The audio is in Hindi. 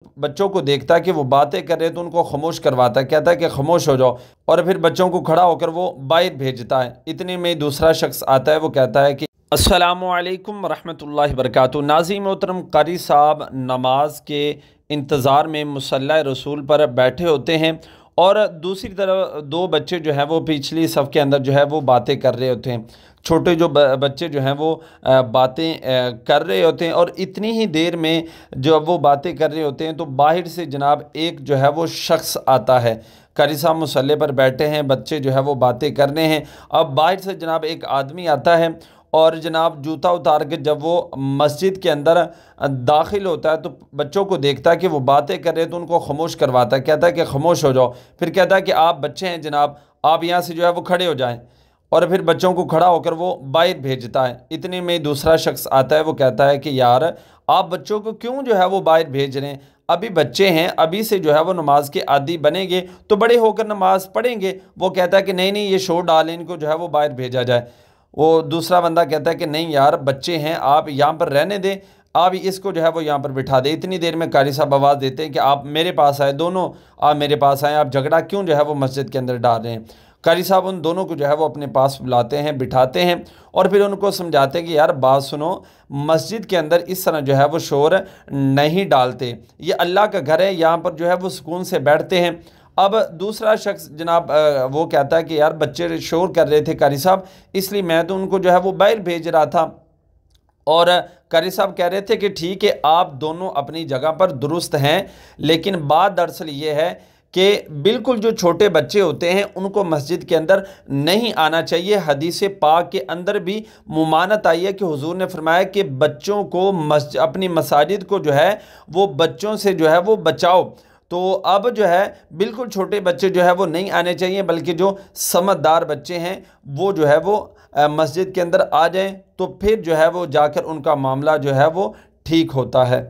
बच्चों को देखता है कि वो बातें कर रहे हैं तो उनको खामोश करवाता है, कहता है कि खामोश हो जाओ, और फिर बच्चों को खड़ा होकर वो बाहर भेजता है। इतने में दूसरा शख्स आता है, वो कहता है कि अस्सलामु अलैकुम रहमतुल्लाहि बरकातुहू। नाज़रीन मोहतरम, कारी साहब नमाज के इंतज़ार में मुसल्ला रसूल पर बैठे होते हैं और दूसरी तरफ दो बच्चे जो हैं वो पिछली सफ़ के अंदर जो है वो बातें कर रहे होते हैं। छोटे जो बच्चे जो हैं वो बातें कर रहे होते हैं, और इतनी ही देर में जब वो बातें कर रहे होते हैं तो बाहर से जनाब एक जो है वो शख्स आता है। कारी साहब मुसल्ले पर बैठे हैं, बच्चे जो है वो बातें कर रहे हैं। अब बाहर से जनाब एक आदमी आता है और जनाब जूता उतार के जब वो मस्जिद के अंदर दाखिल होता है तो बच्चों को देखता है कि वो बातें कर रहे हैं तो उनको खामोश करवाता है, कहता है कि खामोश हो जाओ। फिर कहता है कि आप बच्चे हैं जनाब, आप यहाँ से जो है वो खड़े हो जाएं, और फिर बच्चों को खड़ा होकर वो बाहर भेजता है। इतने में दूसरा शख्स आता है, वो कहता है कि यार आप बच्चों को क्यों जो है वो बाहर भेज रहे हैं, अभी बच्चे हैं, अभी से जो है वो नमाज के आदी बनेंगे तो बड़े होकर नमाज पढ़ेंगे। वो कहता है कि नहीं नहीं, ये शोर डालें, इनको जो है वो बाहर भेजा जाए। वो दूसरा बंदा कहता है कि नहीं यार, बच्चे हैं, आप यहाँ पर रहने दें, आप इसको जो है वो यहाँ पर बिठा दें। इतनी देर में कारी साहब आवाज़ देते हैं कि आप मेरे पास आए, दोनों आप मेरे पास आए, आप झगड़ा क्यों जो है वो मस्जिद के अंदर डाल रहे हैं। कारी साहब उन दोनों को जो है वो अपने पास बुलाते हैं, बिठाते हैं, और फिर उनको समझाते हैं कि यार बात सुनो, मस्जिद के अंदर इस तरह जो है वो शोर नहीं डालते, ये अल्लाह का घर है, यहाँ पर जो है वो सुकून से बैठते हैं। अब दूसरा शख्स जनाब वो कहता है कि यार बच्चे शोर कर रहे थे कारी साहब, इसलिए मैं तो उनको जो है वो बाहर भेज रहा था। और कारी साहब कह रहे थे कि ठीक है, आप दोनों अपनी जगह पर दुरुस्त हैं, लेकिन बात दरअसल ये है कि बिल्कुल जो छोटे बच्चे होते हैं उनको मस्जिद के अंदर नहीं आना चाहिए। हदीस पाक के अंदर भी मुमानत आई है कि हुजूर ने फरमाया कि बच्चों को अपनी मसाजिद को जो है वो बच्चों से जो है वो बचाओ। तो अब जो है बिल्कुल छोटे बच्चे जो है वो नहीं आने चाहिए, बल्कि जो समझदार बच्चे हैं वो जो है वो मस्जिद के अंदर आ जाएं, तो फिर जो है वो जाकर उनका मामला जो है वो ठीक होता है।